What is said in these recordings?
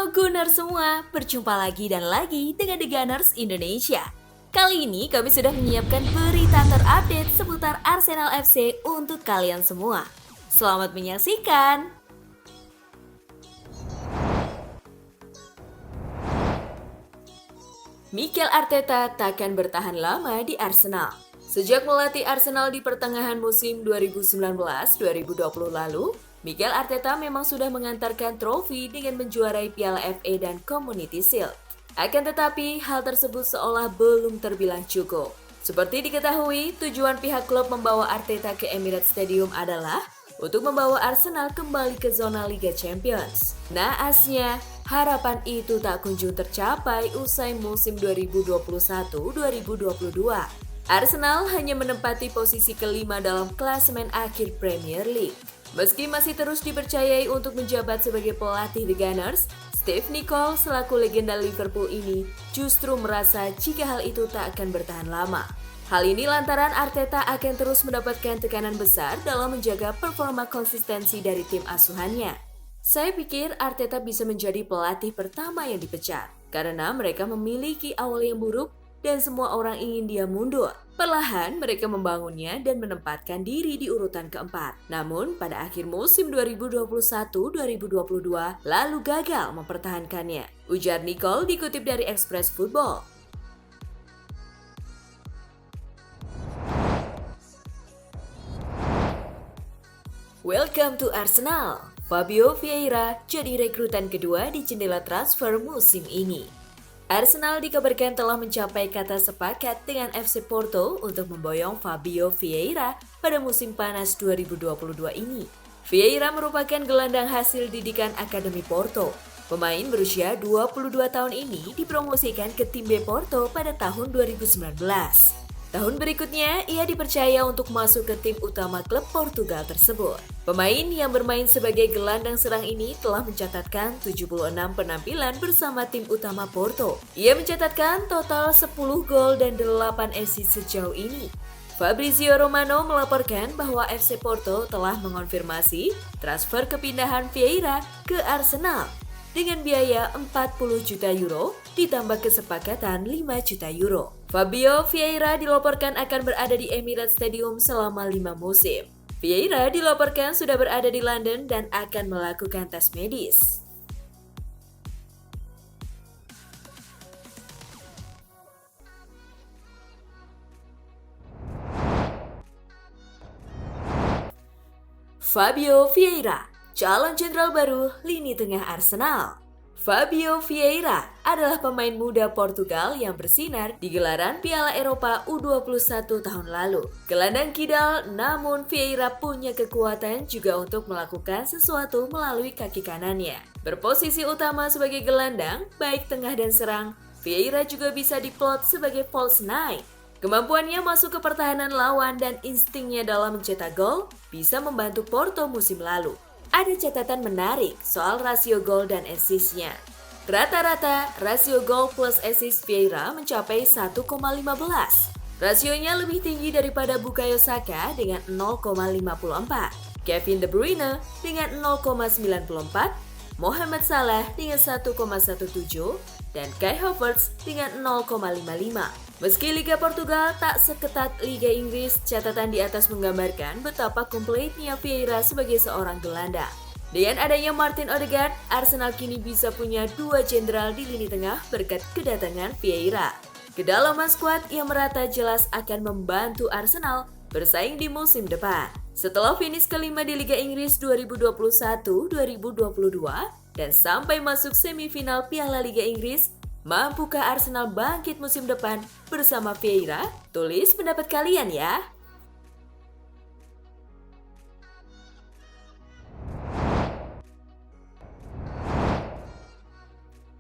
Halo Gunners semua, berjumpa lagi dan lagi dengan The Gunners Indonesia. Kali ini kami sudah menyiapkan berita terupdate seputar Arsenal FC untuk kalian semua. Selamat menyaksikan! Mikel Arteta takkan bertahan lama di Arsenal. Sejak melatih Arsenal di pertengahan musim 2019-2020 lalu, Mikel Arteta memang sudah mengantarkan trofi dengan menjuarai Piala FA dan Community Shield. Akan tetapi, hal tersebut seolah belum terbilang cukup. Seperti diketahui, tujuan pihak klub membawa Arteta ke Emirates Stadium adalah untuk membawa Arsenal kembali ke zona Liga Champions. Naasnya, harapan itu tak kunjung tercapai usai musim 2021-2022. Arsenal hanya menempati posisi kelima dalam klasemen akhir Premier League. Meski masih terus dipercayai untuk menjabat sebagai pelatih The Gunners, Steve Nicol selaku legenda Liverpool ini justru merasa jika hal itu tak akan bertahan lama. Hal ini lantaran Arteta akan terus mendapatkan tekanan besar dalam menjaga performa konsistensi dari tim asuhannya. Saya pikir Arteta bisa menjadi pelatih pertama yang dipecat, karena mereka memiliki awal yang buruk dan semua orang ingin dia mundur. Perlahan mereka membangunnya dan menempatkan diri di urutan keempat. Namun pada akhir musim 2021-2022 lalu gagal mempertahankannya. Ujar Nicol dikutip dari Express Football. Welcome to Arsenal. Fabio Vieira jadi rekrutan kedua di jendela transfer musim ini. Arsenal dikabarkan telah mencapai kata sepakat dengan FC Porto untuk memboyong Fabio Vieira pada musim panas 2022 ini. Vieira merupakan gelandang hasil didikan Akademi Porto. Pemain berusia 22 tahun ini dipromosikan ke tim B Porto pada tahun 2019. Tahun berikutnya, ia dipercaya untuk masuk ke tim utama klub Portugal tersebut. Pemain yang bermain sebagai gelandang serang ini telah mencatatkan 76 penampilan bersama tim utama Porto. Ia mencatatkan total 10 gol dan 8 assist sejauh ini. Fabrizio Romano melaporkan bahwa FC Porto telah mengonfirmasi transfer kepindahan Vieira ke Arsenal dengan biaya 40 juta euro ditambah kesepakatan 5 juta euro. Fabio Vieira dilaporkan akan berada di Emirates Stadium selama 5 musim. Vieira dilaporkan sudah berada di London dan akan melakukan tes medis. Fabio Vieira, calon jenderal baru lini tengah Arsenal. Fabio Vieira adalah pemain muda Portugal yang bersinar di gelaran Piala Eropa U21 tahun lalu. Gelandang kidal, namun Vieira punya kekuatan juga untuk melakukan sesuatu melalui kaki kanannya. Berposisi utama sebagai gelandang, baik tengah dan serang, Vieira juga bisa diplot sebagai false nine. Kemampuannya masuk ke pertahanan lawan dan instingnya dalam mencetak gol bisa membantu Porto musim lalu. Ada catatan menarik soal rasio gol dan assist-nya. Rata-rata, rasio gol plus assist Vieira mencapai 1,15. Rasionya lebih tinggi daripada Bukayo Saka dengan 0,54, Kevin De Bruyne dengan 0,94, Mohamed Salah dengan 1,17, dan Kai Havertz dengan 0,55. Meski Liga Portugal tak seketat Liga Inggris, catatan di atas menggambarkan betapa kompletnya Vieira sebagai seorang gelandang. Dengan adanya Martin Odegaard, Arsenal kini bisa punya dua jenderal di lini tengah berkat kedatangan Vieira. Kedalaman skuad yang merata jelas akan membantu Arsenal bersaing di musim depan. Setelah finish kelima di Liga Inggris 2021-2022 dan sampai masuk semifinal Piala Liga Inggris, mampukah Arsenal bangkit musim depan bersama Vieira? Tulis pendapat kalian ya.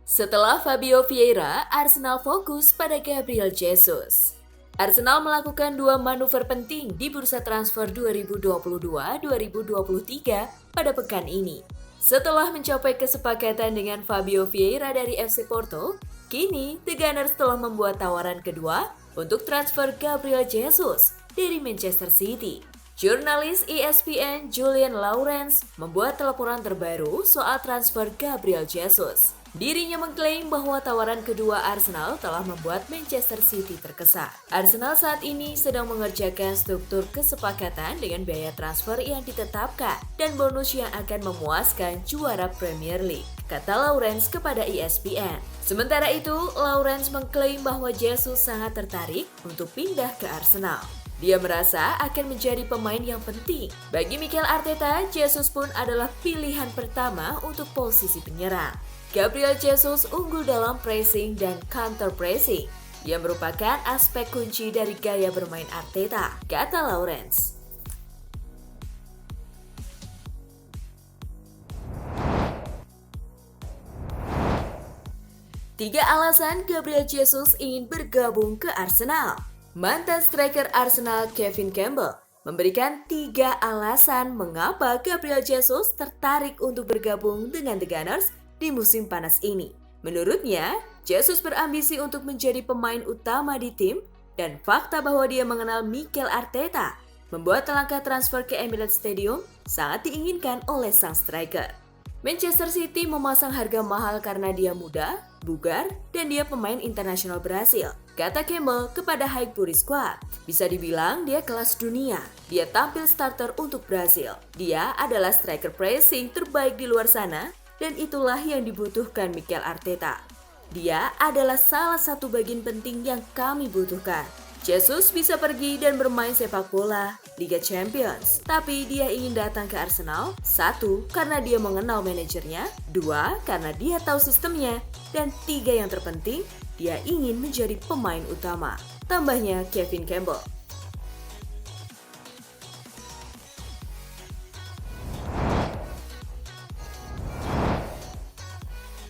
Setelah Fabio Vieira, Arsenal fokus pada Gabriel Jesus. Arsenal melakukan dua manuver penting di bursa transfer 2022-2023 pada pekan ini. Setelah mencapai kesepakatan dengan Fabio Vieira dari FC Porto, kini The Gunners telah membuat tawaran kedua untuk transfer Gabriel Jesus dari Manchester City. Jurnalis ESPN Julian Lawrence membuat laporan terbaru soal transfer Gabriel Jesus. Dirinya mengklaim bahwa tawaran kedua Arsenal telah membuat Manchester City terkesan. Arsenal saat ini sedang mengerjakan struktur kesepakatan dengan biaya transfer yang ditetapkan dan bonus yang akan memuaskan juara Premier League, kata Lawrence kepada ESPN. Sementara itu, Lawrence mengklaim bahwa Jesus sangat tertarik untuk pindah ke Arsenal. Dia merasa akan menjadi pemain yang penting. Bagi Mikel Arteta, Jesus pun adalah pilihan pertama untuk posisi penyerang. Gabriel Jesus unggul dalam pressing dan counter pressing. Dia merupakan aspek kunci dari gaya bermain Arteta, kata Lawrence. Tiga alasan Gabriel Jesus ingin bergabung ke Arsenal. Mantan striker Arsenal Kevin Campbell memberikan 3 alasan mengapa Gabriel Jesus tertarik untuk bergabung dengan The Gunners di musim panas ini. Menurutnya, Jesus berambisi untuk menjadi pemain utama di tim dan fakta bahwa dia mengenal Mikel Arteta membuat langkah transfer ke Emirates Stadium sangat diinginkan oleh sang striker. Manchester City memasang harga mahal karena dia muda, bugar, dan dia pemain internasional Brasil, kata Campbell kepada Highbury Squad. Bisa dibilang dia kelas dunia. Dia tampil starter untuk Brasil. Dia adalah striker pressing terbaik di luar sana, dan itulah yang dibutuhkan Mikel Arteta. Dia adalah salah satu bagian penting yang kami butuhkan. Jesus bisa pergi dan bermain sepak bola Liga Champions, tapi dia ingin datang ke Arsenal, 1. Karena dia mengenal manajernya, 2. Karena dia tahu sistemnya, dan 3 yang terpenting, dia ingin menjadi pemain utama, tambahnya Kevin Campbell.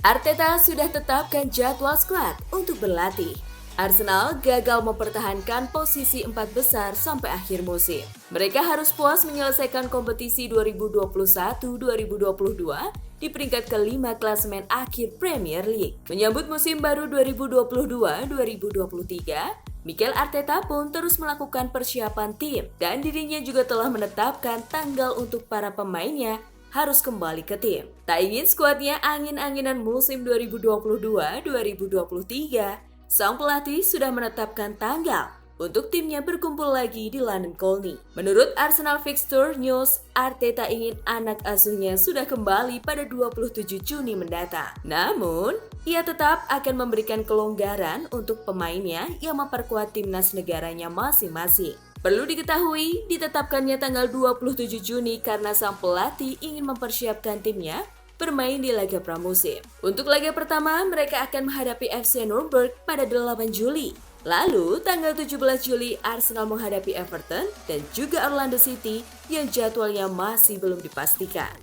Arteta sudah tetapkan jadwal skuad untuk berlatih. Arsenal gagal mempertahankan posisi 4 besar sampai akhir musim. Mereka harus puas menyelesaikan kompetisi 2021-2022 di peringkat kelima klasemen akhir Premier League. Menyambut musim baru 2022-2023, Mikel Arteta pun terus melakukan persiapan tim dan dirinya juga telah menetapkan tanggal untuk para pemainnya harus kembali ke tim. Tak ingin skuadnya angin-anginan musim 2022-2023, sang pelatih sudah menetapkan tanggal untuk timnya berkumpul lagi di London Colney. Menurut Arsenal Fixture News, Arteta ingin anak asuhnya sudah kembali pada 27 Juni mendatang. Namun, ia tetap akan memberikan kelonggaran untuk pemainnya yang memperkuat timnas negaranya masing-masing. Perlu diketahui, ditetapkannya tanggal 27 Juni karena sang pelatih ingin mempersiapkan timnya bermain di laga pramusim. Untuk laga pertama, mereka akan menghadapi FC Nuremberg pada 8 Juli. Lalu, tanggal 17 Juli, Arsenal menghadapi Everton dan juga Orlando City yang jadwalnya masih belum dipastikan.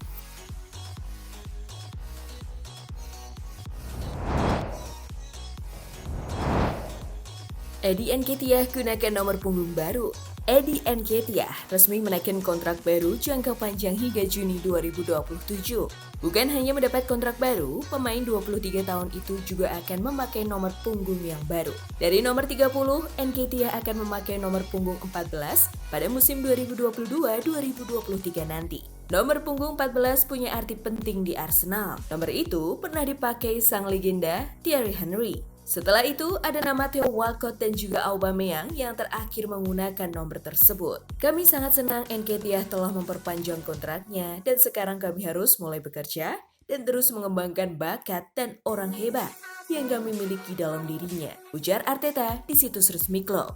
Eddie Nketiah gunakan nomor punggung baru. Eddie Nketiah resmi menaikkan kontrak baru jangka panjang hingga Juni 2027. Bukan hanya mendapat kontrak baru, pemain 23 tahun itu juga akan memakai nomor punggung yang baru. Dari nomor 30, Nketiah akan memakai nomor punggung 14 pada musim 2022-2023 nanti. Nomor punggung 14 punya arti penting di Arsenal. Nomor itu pernah dipakai sang legenda Thierry Henry. Setelah itu, ada nama Theo Walcott dan juga Aubameyang yang terakhir menggunakan nomor tersebut. Kami sangat senang Nketiah telah memperpanjang kontraknya dan sekarang kami harus mulai bekerja dan terus mengembangkan bakat dan orang hebat yang kami miliki dalam dirinya, ujar Arteta di situs resmi klub.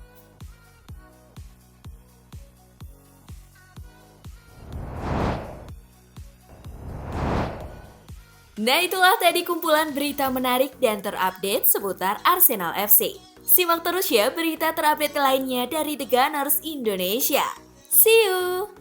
Nah, itulah tadi kumpulan berita menarik dan terupdate seputar Arsenal FC. Simak terus ya berita terupdate lainnya dari The Gunners Indonesia. See you!